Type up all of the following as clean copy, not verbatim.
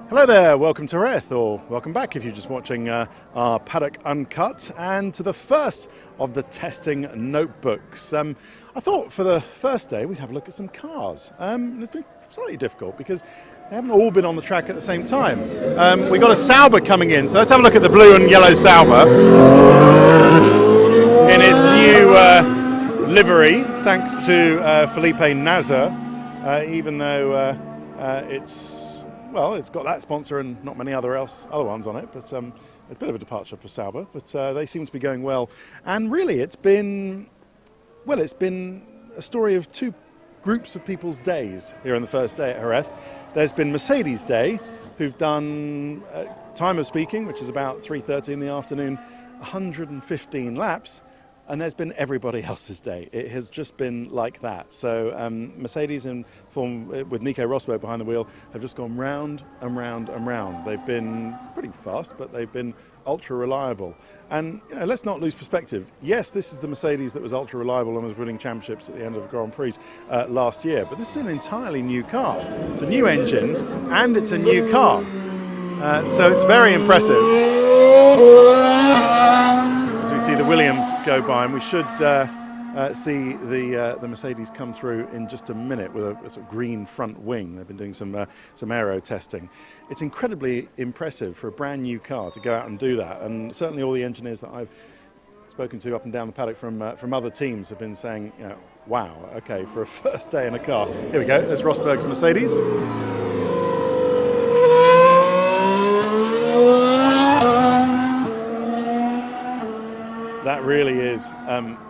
Hello there, welcome to Jerez, or welcome back if you're just watching our Paddock Uncut, and to the first of the testing notebooks. I thought for the first day we'd have a look at some cars. It's been slightly difficult because they haven't all been on the track at the same time. We've got a Sauber coming in, so let's have a look at the blue and yellow Sauber in its new livery, thanks to Felipe Nasr, even though it's got that sponsor and not many other ones on it, but it's a bit of a departure for Sauber, but they seem to be going well. And really, it's been a story of two groups of people's days here on the first day at Jerez. There's been Mercedes Day, who've done, time of speaking, which is about 3:30 in the afternoon, 115 laps. And there's been everybody else's day. It has just been like that. So Mercedes, in form with Nico Rosberg behind the wheel, have just gone round and round and round. They've been pretty fast, but they've been ultra reliable. And let's not lose perspective. Yes, this is the Mercedes that was ultra reliable and was winning championships at the end of Grand Prix last year. But this is an entirely new car. It's a new engine and it's a new car. So it's very impressive. As we see the Williams go by, and we should see the Mercedes come through in just a minute with a sort of green front wing. They've been doing some aero testing. It's incredibly impressive for a brand new car to go out and do that, and certainly all the engineers that I've spoken to up and down the paddock from other teams have been saying, wow, okay, for a first day in a car. Here we go, there's Rosberg's Mercedes. That really is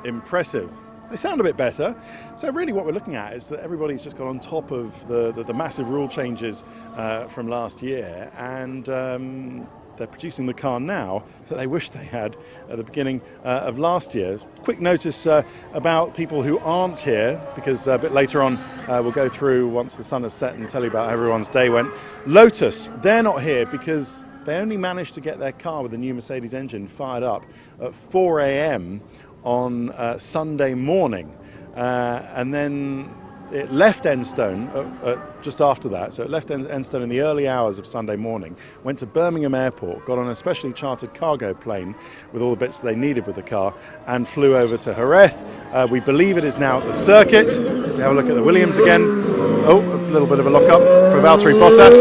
impressive. They sound a bit better. So really what we're looking at is that everybody's just got on top of the massive rule changes from last year, and they're producing the car now that they wish they had at the beginning of last year. Quick notice about people who aren't here, because a bit later on we'll go through once the sun has set and tell you about how everyone's day went. Lotus, they're not here because they only managed to get their car with the new Mercedes engine fired up at 4 a.m. on Sunday morning. And then it left Enstone just after that. So it left Enstone in the early hours of Sunday morning, went to Birmingham Airport, got on a specially chartered cargo plane with all the bits they needed with the car, and flew over to Jerez. We believe it is now at the circuit. We have a look at the Williams again. Oh, a little bit of a lock-up for Valtteri Bottas.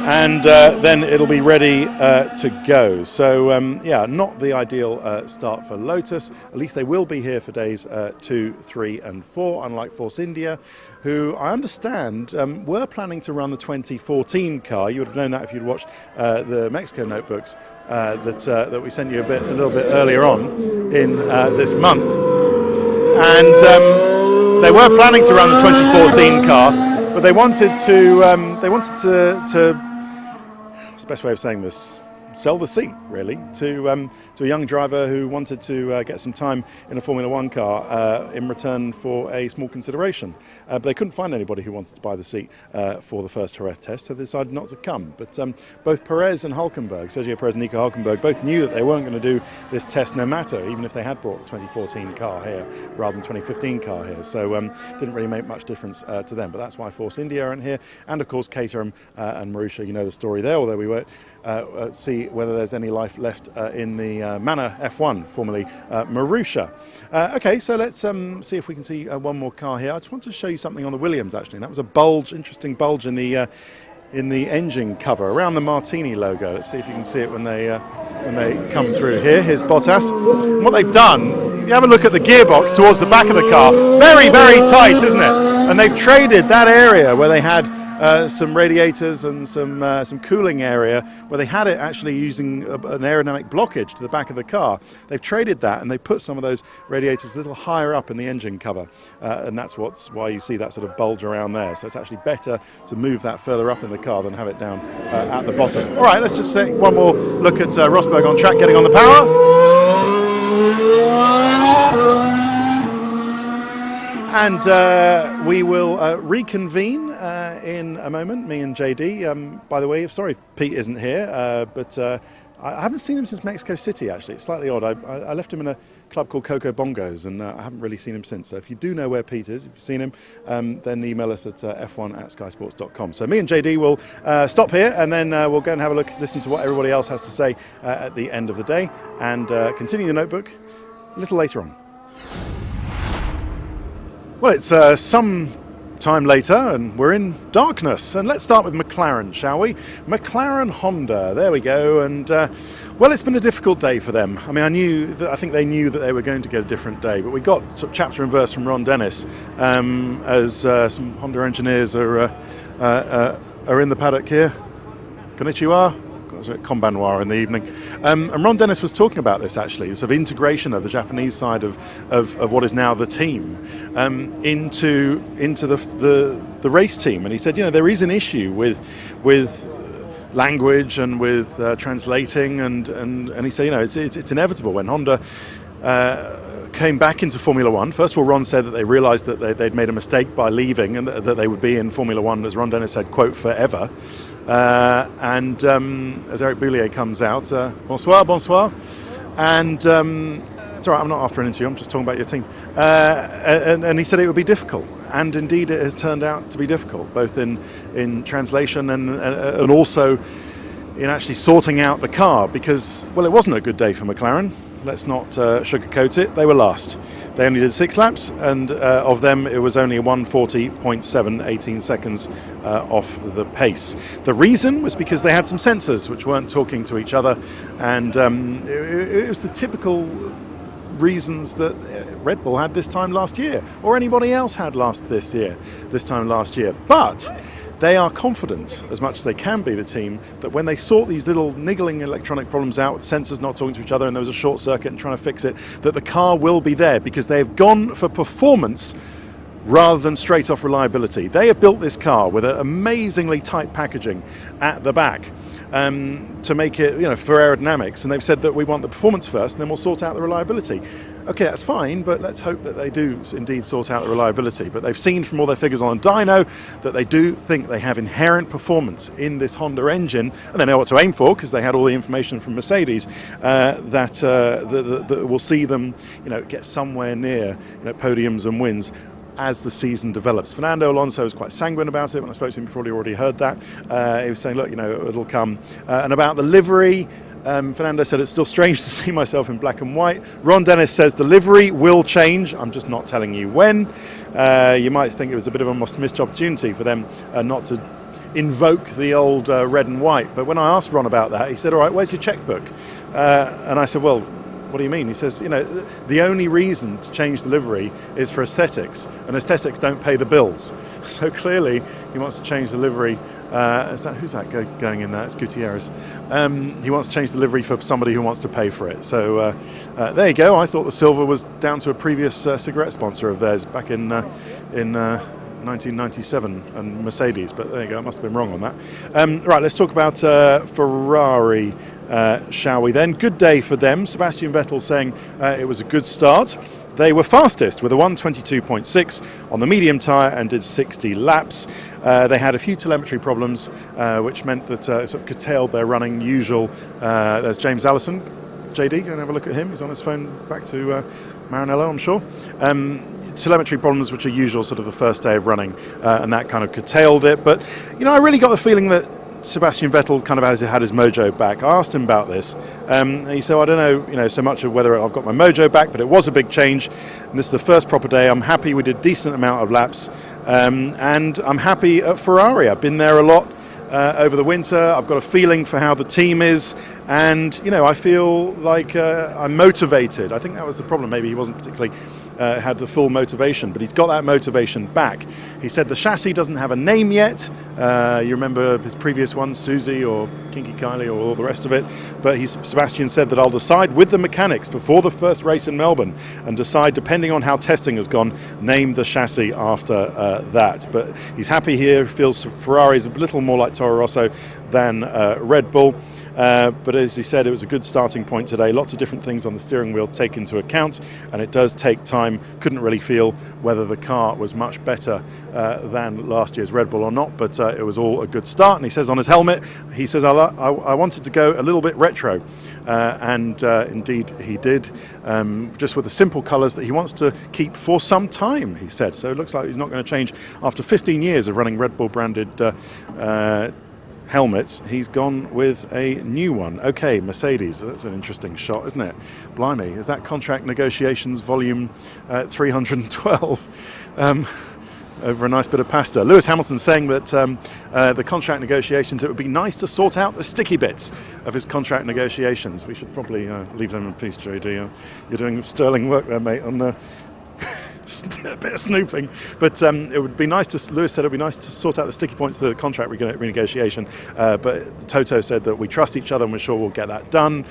And then it'll be ready to go. So, not the ideal start for Lotus. At least they will be here for days 2, 3 and 4, unlike Force India, who I understand were planning to run the 2014 car. You would have known that if you'd watched the Mexico notebooks that we sent you a little bit earlier on in this month. And they were planning to run the 2014 car, but they wanted to what's the best way of saying this? Sell the seat, really, to a young driver who wanted to get some time in a Formula One car in return for a small consideration. But they couldn't find anybody who wanted to buy the seat for the first Jerez test, so they decided not to come. But both Perez and Hulkenberg, Sergio Perez and Nico Hulkenberg, both knew that they weren't going to do this test no matter, even if they had brought the 2014 car here rather than 2015 car here. So didn't really make much difference to them. But that's why Force India aren't here, and of course Caterham and Marussia. You know the story there, although we won't see whether there's any life left in the Manor F1, formerly Marussia. Okay, so let's see if we can see one more car here. I just want to show you something on the Williams, actually. That was a interesting bulge in the engine cover around the Martini logo. Let's see if you can see it when they come through here. Here's Bottas. And what they've done, you have a look at the gearbox towards the back of the car. Very, very tight, isn't it? And they've traded that area where they had some radiators and some cooling area, where they had it actually using an aerodynamic blockage to the back of the car. They've traded that and they put some of those radiators a little higher up in the engine cover, and that's why you see that sort of bulge around there. So it's actually better to move that further up in the car than have it down at the bottom. All right, let's just take one more look at Rosberg on track, getting on the power. And we will reconvene in a moment, me and JD. By the way, sorry if Pete isn't here, but I haven't seen him since Mexico City, actually. It's slightly odd. I left him in a club called Coco Bongos, and I haven't really seen him since. So if you do know where Pete is, if you've seen him, then email us at f1@skysports.com. So me and JD will stop here, and then we'll go and have a look, listen to what everybody else has to say at the end of the day, and continue the notebook a little later on. Well, it's some time later and we're in darkness, and let's start with McLaren, shall we? McLaren Honda, there we go. And well, it's been a difficult day for them. I mean, I think they knew that they were going to get a different day, but we got sort of chapter and verse from Ron Dennis as some Honda engineers are in the paddock here. Konnichiwa. Konbanwa in the evening, and Ron Dennis was talking about this, actually, the sort of integration of the Japanese side of what is now the team into the race team, and he said, there is an issue with language and with translating, and he said, it's inevitable when Honda came back into Formula One. First of all, Ron said that they realised that they'd made a mistake by leaving, and that they would be in Formula One, as Ron Dennis said, quote, forever. And as Eric Boulier comes out, bonsoir. And it's all right, I'm not after an interview, I'm just talking about your team. And he said it would be difficult. And indeed, it has turned out to be difficult, both in translation and also in actually sorting out the car, because, well, it wasn't a good day for McLaren. Let's not sugarcoat it. They were last. They only did 6 laps, and of them it was only 1:40.7, 18 seconds off the pace. The reason was because they had some sensors which weren't talking to each other, and it was the typical reasons that Red Bull had this time last year, or anybody else had this time last year. But they are confident, as much as they can be, the team, that when they sort these little niggling electronic problems out, with sensors not talking to each other and there was a short circuit and trying to fix it, that the car will be there, because they've gone for performance rather than straight off reliability. They have built this car with an amazingly tight packaging at the back to make it, for aerodynamics, and they've said that we want the performance first and then we'll sort out the reliability. Okay, that's fine, but let's hope that they do indeed sort out the reliability. But they've seen from all their figures on dyno that they do think they have inherent performance in this Honda engine, and they know what to aim for because they had all the information from Mercedes that will see them, get somewhere near podiums and wins as the season develops. Fernando Alonso was quite sanguine about it. When I spoke to him, you probably already heard that. He was saying, look, it'll come. And about the livery, Fernando said, it's still strange to see myself in black and white. Ron Dennis says the livery will change. I'm just not telling you when. You might think it was a bit of a missed opportunity for them not to invoke the old red and white. But when I asked Ron about that, he said, all right, where's your checkbook? And I said, well, what do you mean? He says, the only reason to change the livery is for aesthetics, and aesthetics don't pay the bills. So clearly he wants to change the livery. Who's that going in there? It's Gutierrez. He wants to change the livery for somebody who wants to pay for it. So there you go. I thought the silver was down to a previous cigarette sponsor of theirs back in 1997 and Mercedes, but there you go, I must have been wrong on that. Right, let's talk about Ferrari, shall we then? Good day for them. Sebastian Vettel saying it was a good start. They were fastest with a 1:22.6 on the medium tyre and did 60 laps. They had a few telemetry problems, which meant that it sort of curtailed their running usual. There's James Allison. JD, go and have a look at him. He's on his phone back to Maranello, I'm sure. Telemetry problems, which are usual sort of the first day of running, and that kind of curtailed it. But, I really got the feeling that Sebastian Vettel kind of had his mojo back. I asked him about this. He said, I don't know, so much of whether I've got my mojo back, but it was a big change. And this is the first proper day. I'm happy we did a decent amount of laps. And I'm happy at Ferrari. I've been there a lot over the winter. I've got a feeling for how the team is. And, I feel like I'm motivated. I think that was the problem. Maybe he wasn't particularly had the full motivation, but he's got that motivation back. He said the chassis doesn't have a name yet. You remember his previous ones, Susie or Kinky Kylie or all the rest of it. But Sebastian said that I'll decide with the mechanics before the first race in Melbourne and decide, depending on how testing has gone, name the chassis after that. But he's happy here, feels Ferrari's a little more like Toro Rosso than Red Bull. But as he said, it was a good starting point today. Lots of different things on the steering wheel take into account, and it does take time. Couldn't really feel whether the car was much better than last year's Red Bull or not, but it was all a good start. And he says on his helmet, he says, I wanted to go a little bit retro, and indeed he did, just with the simple colours that he wants to keep for some time, he said. So it looks like he's not going to change after 15 years of running Red Bull branded helmets. He's gone with a new one. Okay, Mercedes, that's an interesting shot, isn't it? Blimey, is that contract negotiations volume 312 over a nice bit of pasta? Lewis Hamilton saying that the contract negotiations, it would be nice to sort out the sticky bits of his contract negotiations. We should probably leave them in peace, JD. You're doing sterling work there, mate, on the a bit of snooping, but it would be nice to. Lewis said it would be nice to sort out the sticky points of the contract renegotiation. But Toto said that we trust each other and we're sure we'll get that done.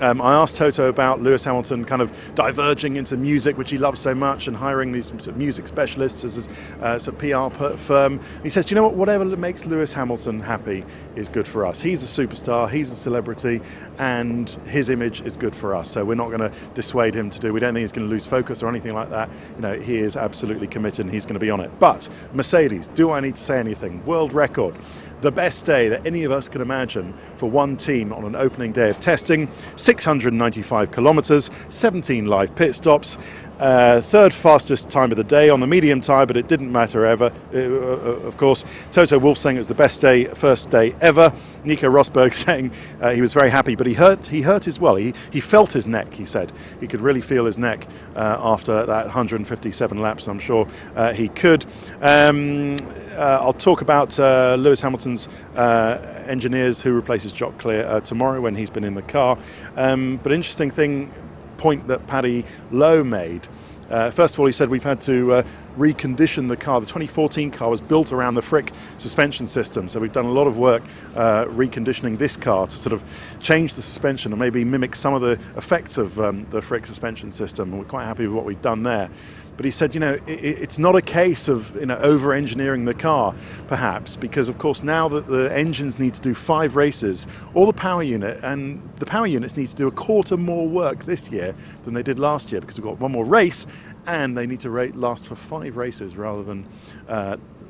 I asked Toto about Lewis Hamilton kind of diverging into music, which he loves so much, and hiring these sort of music specialists as a sort of PR firm. He says, do you know what? Whatever makes Lewis Hamilton happy is good for us. He's a superstar, he's a celebrity, and his image is good for us. So we're not going to dissuade him to do. We don't think he's going to lose focus or anything like that. You know, he is absolutely committed and he's going to be on it. But Mercedes, do I need to say anything? World record. The best day that any of us can imagine for one team on an opening day of testing, 695 kilometres, 17 live pit stops, third fastest time of the day on the medium tyre, but it didn't matter ever, of course. Toto Wolff saying it was the best day, first day ever. Nico Rosberg saying he was very happy, but he hurt his, well, he felt his neck, he said. He could really feel his neck after that 157 laps, I'm sure he could. I'll talk about Lewis Hamilton's engineers who replaces Jock Clear tomorrow when he's been in the car. But interesting point that Paddy Lowe made. First of all, he said we've had to recondition the car. The 2014 car was built around the Frick suspension system, so we've done a lot of work reconditioning this car to sort of change the suspension and maybe mimic some of the effects of the Frick suspension system. And we're quite happy with what we've done there. But he said, you know, it's not a case of, you know, over-engineering the car, perhaps, because of course now that the engines need to do 5 races, all the power units need to do a quarter more work this year than they did last year, because we've got one more race, and they need to last for 5 races rather than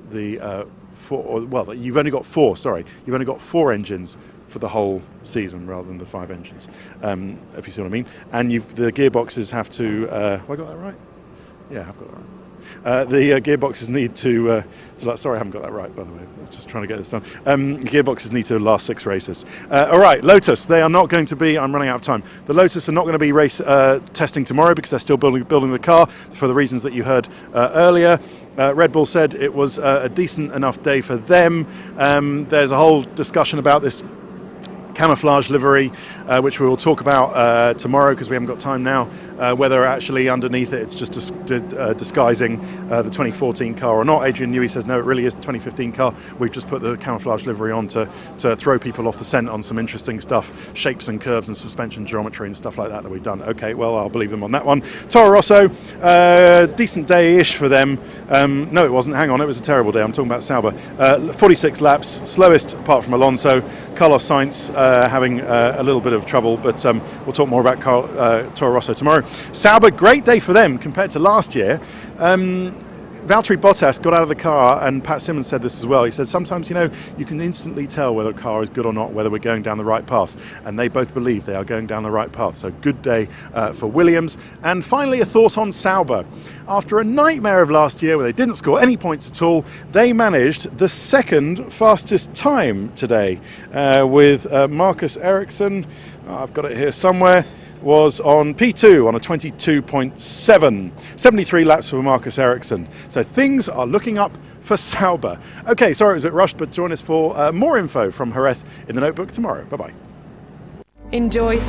the 4. Well, you've only got 4. Sorry, you've only got 4 engines for the whole season rather than the 5 engines, if you see what I mean. And the gearboxes have to. Have I got that right? Yeah, I've got that right. The gearboxes need to sorry, I haven't got that right, by the way. I was just trying to get this done. Gearboxes need to last 6 races. All right, Lotus, they are not going to be, I'm running out of time. The Lotus are not going to be race testing tomorrow because they're still building the car for the reasons that you heard earlier. Red Bull said it was a decent enough day for them. There's a whole discussion about this camouflage livery, which we will talk about tomorrow because we haven't got time now, whether actually underneath it's just disguising the 2014 car or not. Adrian Newey says no, it really is the 2015 car. We've just put the camouflage livery on to throw people off the scent on some interesting stuff, shapes and curves and suspension geometry and stuff like that we've done. Okay, well, I'll believe them on that one. Toro Rosso, decent day-ish for them. No, it wasn't. Hang on, it was a terrible day. I'm talking about Sauber. 46 laps, slowest apart from Alonso. Carlos Sainz having a little bit of trouble, but we'll talk more about Toro Rosso tomorrow. Sauber, great day for them compared to last year. Valtteri Bottas got out of the car, and Pat Simmons said this as well. He said sometimes, you know, you can instantly tell whether a car is good or not, whether we're going down the right path, and they both believe they are going down the right path. So good day for Williams. And finally, a thought on Sauber. After a nightmare of last year where they didn't score any points at all, they managed the second fastest time today with Marcus Ericsson. I've got it here somewhere. Was on P2 on a 22.7. 73 laps for Marcus Ericsson. So things are looking up for Sauber. Okay, sorry it was a bit rushed, but join us for more info from Jerez in the Notebook tomorrow. Bye-bye. Enjoy